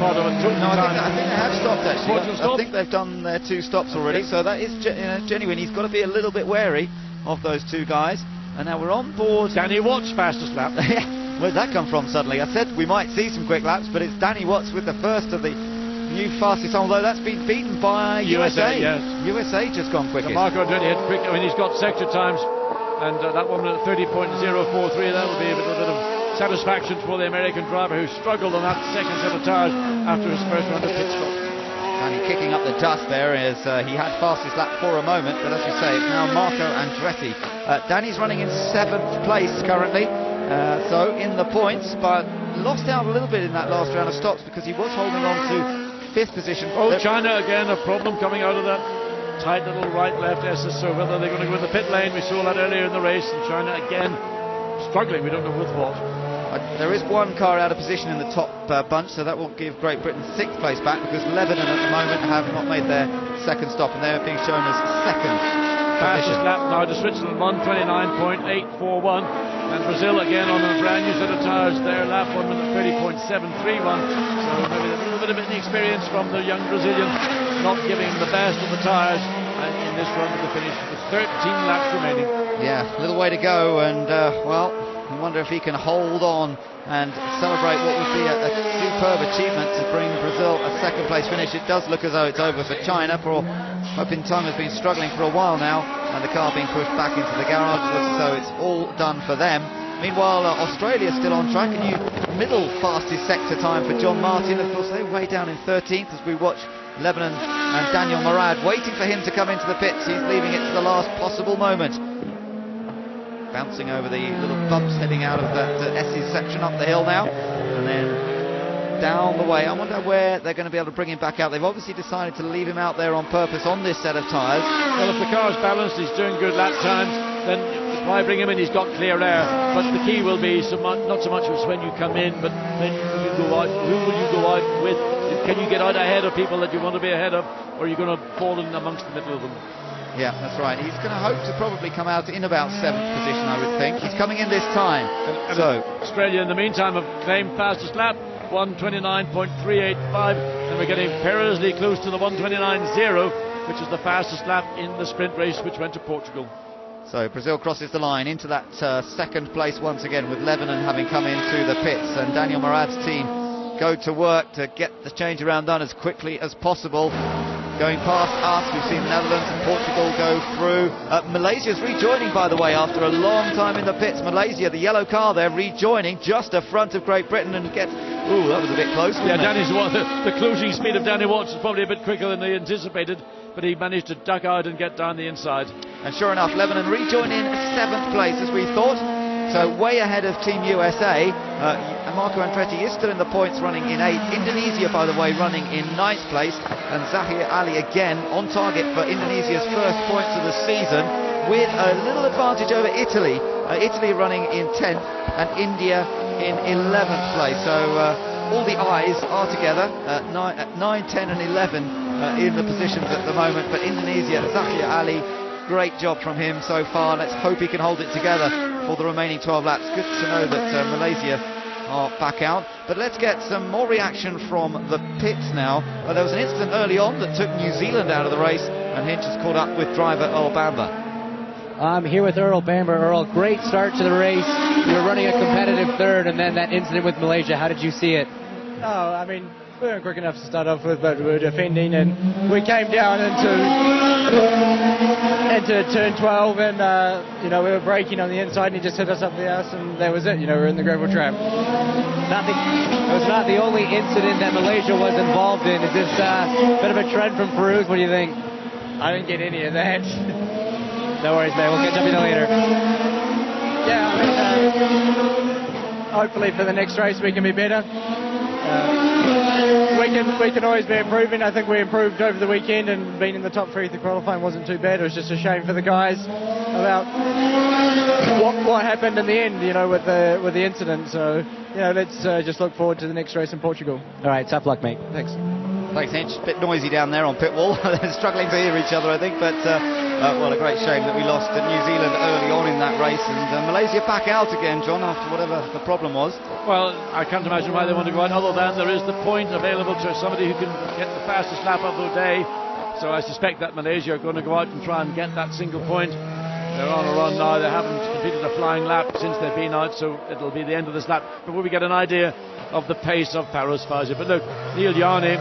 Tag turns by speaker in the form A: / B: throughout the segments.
A: part of a total
B: No,
A: time.
B: I think they have stopped actually.
A: Stop?
B: I think they've done their 2 stops already, so that is genuine. He's got to be a little bit wary of those 2 guys. And now we're on board.
A: Danny Watts fastest lap.
B: Where'd that come from suddenly? I said we might see some quick laps, but it's Danny Watts with the first of the new fastest, although that's been beaten by USA.
A: Yes.
B: USA just gone quickest.
A: Marco Andretti had quick. I mean, he's got sector times, and that one at 30.043. That'll be a little bit of satisfaction for the American driver who struggled on that second set of tyres after his first round of pit stop.
B: And he's kicking up the dust there as he had fastest lap for a moment, but as you say, it's now Marco Andretti. Danny's running in 7th place currently, so in the points, but lost out a little bit in that last round of stops because he was holding on to 5th position.
A: China again, a problem coming out of that tight little right-left SS, so whether they're going to go in the pit lane, we saw that earlier in the race, and China again struggling, we don't know with what.
B: There is 1 car out of position in the top bunch, so that will give Great Britain 6th place back, because Lebanon at the moment have not made their second stop, and they're being shown as 2nd
A: Fastest
B: position.
A: lap now to Switzerland, 1:29.841, and Brazil again on a brand new set of tyres, their lap 1:30.731, so maybe a little bit of inexperience from the young Brazilian, not giving the best of the tyres in this run to the finish with 13 laps remaining.
B: Yeah, a little way to go, and well, I wonder if he can hold on and celebrate what would be a superb achievement to bring Brazil a 2nd place finish. It does look as though it's over for China. For Hoping Time has been struggling for a while now, and the car being pushed back into the garage. Looks as though it's all done for them. Meanwhile, Australia's still on track. A new middle fastest sector time for John Martin. Of course, they're way down in 13th as we watch Lebanon and Daniel Morad waiting for him to come into the pits. He's leaving it to the last possible moment. Bouncing over the little bumps heading out of that S's section up the hill now, and then down the way. I wonder where they're going to be able to bring him back out. They've obviously decided to leave him out there on purpose on this set of tyres.
A: Well, if the car's balanced, he's doing good lap times, then why bring him in? He's got clear air. But the key will be not so much as when you come in, but when you go out. Who will you go out with? Can you get out ahead of people that you want to be ahead of, or are you going to fall in amongst the middle of them?
B: Yeah, that's right. He's going to hope to probably come out in about 7th position, I would think. He's coming in this time.
A: And
B: so
A: Australia, in the meantime, have claimed fastest lap, 1:29.385, and we're getting perilously close to the 1:29.0, which is the fastest lap in the sprint race, which went to Portugal.
B: So Brazil crosses the line into that 2nd place once again, with Lebanon having come into the pits, and Daniel Morad's team go to work to get the change around done as quickly as possible. Going past us, we've seen the Netherlands and Portugal go through. Malaysia's rejoining, by the way, after a long time in the pits. Malaysia, the yellow car there, rejoining just in front of Great Britain, and gets... Ooh, that was a bit close, wasn't it?
A: Danny's the closing speed of Danny Watts is probably a bit quicker than they anticipated, but he managed to duck out and get down the inside.
B: And sure enough, Lebanon rejoin in 7th place, as we thought. So way ahead of Team USA. Marco Andretti is still in the points, running in 8th. Indonesia, by the way, running in 9th place. And Zahir Ali again on target for Indonesia's first points of the season, with a little advantage over Italy. Italy running in 10th and India in 11th place. So all the eyes are together at 9, 10 and 11 in the positions at the moment. But Indonesia, Zahir Ali, great job from him so far. Let's hope he can hold it together for the remaining 12 laps. Good to know that Malaysia are back out. But let's get some more reaction from the pits now. There was an incident early on that took New Zealand out of the race, and Hinch has caught up with driver Earl Bamber.
C: I'm here with Earl Bamber. Earl, great start to the race. You were running a competitive 3rd, and then that incident with Malaysia. How did you see it?
D: Oh, I mean, we weren't quick enough to start off with, but we were defending, and we came down into turn 12, and you know, we were braking on the inside, and he just hit us up the ass, and that was it. You know, we're in the gravel trap.
C: It was not the only incident that Malaysia was involved in. Is this a bit of a trend from Peru? What do you think?
D: I didn't get any of that.
C: No worries, man. We'll catch up with you later.
D: Yeah, I mean, hopefully for the next race we can be better. We can always be improving. I think we improved over the weekend, and being in the top 3 of the qualifying wasn't too bad. It was just a shame for the guys about what happened in the end, you know, with the incident. So, you know, let's just look forward to the next race in Portugal.
C: All right, tough luck, mate.
D: Thanks.
B: Thanks, Hinch. A bit noisy down there on pit wall. They're struggling to hear each other, I think, but Well, a great shame that we lost New Zealand early on in that race, and Malaysia back out again, John, after whatever the problem was.
A: Well, I can't imagine why they want to go out, other than there is the point available to somebody who can get the fastest lap of the day. So I suspect that Malaysia are going to go out and try and get that single point. They're on a run now. They haven't completed a flying lap since they've been out, so it'll be the end of this lap before we get an idea of the pace of Paris-Fazi. But look, Neil Yarney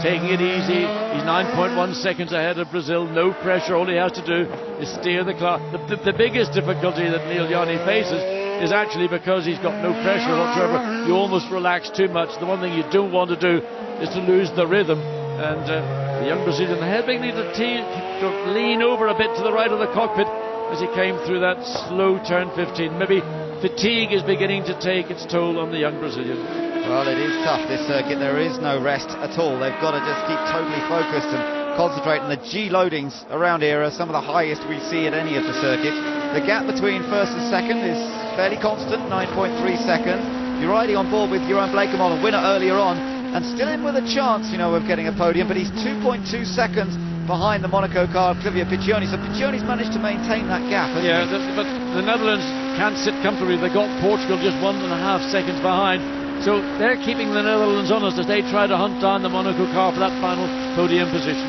A: taking it easy. He's 9.1 seconds ahead of Brazil. No pressure. All he has to do is steer the car. The biggest difficulty that Neil Yarney faces is actually because he's got no pressure whatsoever. You almost relax too much. The one thing you don't want to do is to lose the rhythm. And the young Brazilian helping to lean over a bit to the right of the cockpit as he came through that slow turn 15. Maybe fatigue is beginning to take its toll on the young Brazilian.
B: Well, it is tough, this circuit. There is no rest at all. They've got to just keep totally focused and concentrate. And the G loadings around here are some of the highest we see at any of the circuits. The gap between first and second is fairly constant, 9.3 seconds. You're riding on board with Jeroen Bleekemolen, winner earlier on, and still in with a chance, you know, of getting a podium, but he's 2.2 seconds behind the Monaco car, Clivio Piccioni. So Piccioni's managed to maintain that gap.
A: Yeah, but the Netherlands can't sit comfortably. They got Portugal just 1.5 seconds behind. So they're keeping the Netherlands honest as they try to hunt down the Monaco car for that final podium position.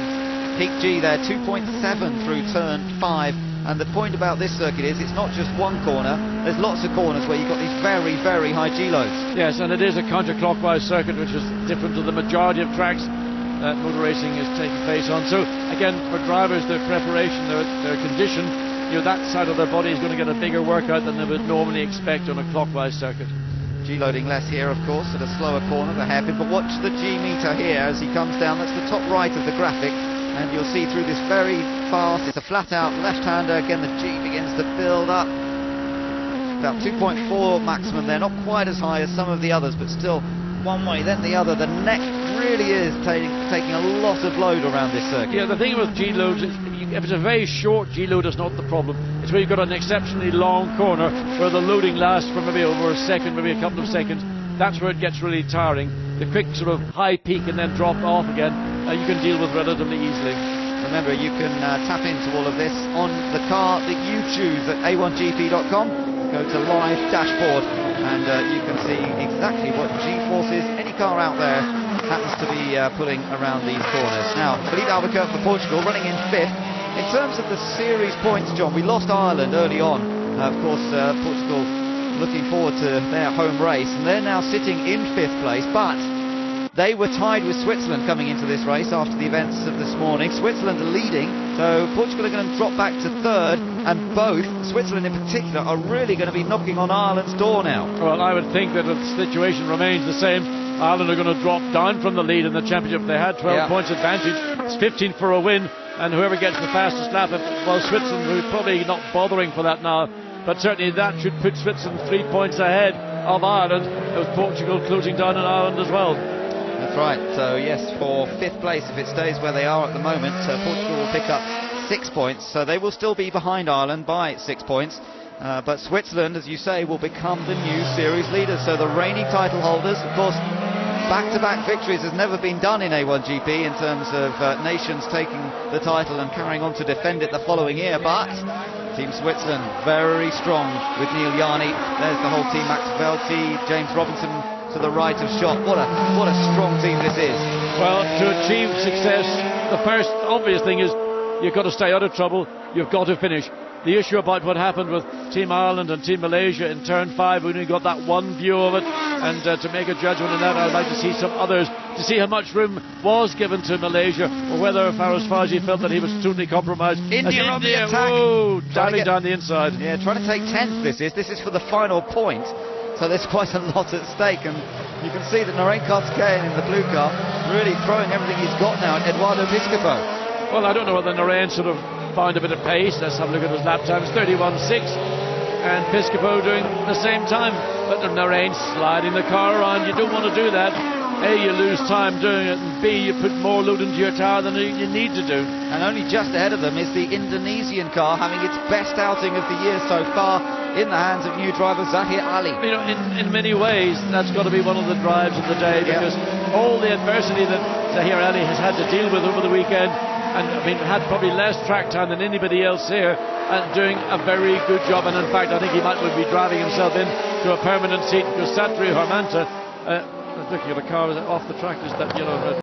B: Peak G there, 2.7 through turn 5. And the point about this circuit is it's not just one corner. There's lots of corners where you've got these very, very high G loads.
A: Yes, and it is a counterclockwise circuit, which is different to the majority of tracks that motor racing is taking place on. So again, for drivers, their preparation, their condition, you know, that side of their body is going to get a bigger workout than they would normally expect on a clockwise circuit.
B: G loading less here, of course, at a slower corner, the hairpin. But watch the G meter here as he comes down. That's the top right of the graphic, and you'll see through this very fast, it's a flat-out left-hander. Again, the G begins to build up. About 2.4 maximum there, not quite as high as some of the others, but still one way, then the other. The neck really is taking a lot of load around this circuit.
A: Yeah, the thing with G loads is if it's a very short G load, it's not the problem. It's where you've got an exceptionally long corner where the loading lasts for maybe over a second, maybe a couple of seconds. That's where it gets really tiring. The quick sort of high peak and then drop off again, you can deal with relatively easily.
B: Remember, you can tap into all of this on the car that you choose at A1GP.com. Go to live dashboard and you can see exactly what G-forces any car out there happens to be pulling around these corners. Now, Felipe Albuquerque for Portugal running in 5th. In terms of the series points, John, we lost Ireland early on. Of course, Portugal looking forward to their home race, and they're now sitting in 5th place, but they were tied with Switzerland coming into this race after the events of this morning. Switzerland are leading, so Portugal are going to drop back to 3rd, and both, Switzerland in particular, are really going to be knocking on Ireland's door now.
A: Well, I would think that if the situation remains the same, Ireland are going to drop down from the lead in the championship. They had 12 points advantage. It's 15 for a win, and whoever gets the fastest lap, well, Switzerland will probably not bothering for that now, but certainly that should put Switzerland 3 points ahead of Ireland, with Portugal closing down on Ireland as well.
B: That's right. So yes, for 5th place, if it stays where they are at the moment, Portugal will pick up 6 points, so they will still be behind Ireland by 6 points. But Switzerland, as you say, will become the new series leaders. So the reigning title holders, of course, back-to-back victories has never been done in A1GP in terms of nations taking the title and carrying on to defend it the following year. But Team Switzerland very strong with Neil Yarney. There's the whole team: Max Velti, James Robinson to the right of shot. What a strong team this is.
A: Well, to achieve success, the first obvious thing is you've got to stay out of trouble. You've got to finish. The issue about what happened with Team Ireland and Team Malaysia in turn 5, we only got that one view of it, and to make a judgment on that, I'd like to see some others, to see how much room was given to Malaysia, or whether Farouzi felt that he was totally compromised.
B: India on the attack.
A: Whoa, diving down the inside.
B: Yeah, trying to take 10th this is for the final point, so there's quite a lot at stake, and you can see that Narain Karthikeyan in the blue car really throwing everything he's got now at Eduardo Piscopo.
A: Well, I don't know whether Narain sort of found a bit of pace. Let's have a look at his lap times. 31.6, and Piscopo doing the same time, but Narain sliding the car around. You don't want to do that. A, you lose time doing it, and B, you put more load into your tyre than you need to do.
B: And only just ahead of them is the Indonesian car, having its best outing of the year so far in the hands of new driver Zahir Ali.
A: You know, in many ways, that's got to be one of the drives of the day, because all the adversity that Zahir Ali has had to deal with over the weekend, and I mean had probably less track time than anybody else here, and doing a very good job. And in fact, I think he might be driving himself into a permanent seat, because Satri Hermanta, looking at the car off the track, is that yellow and red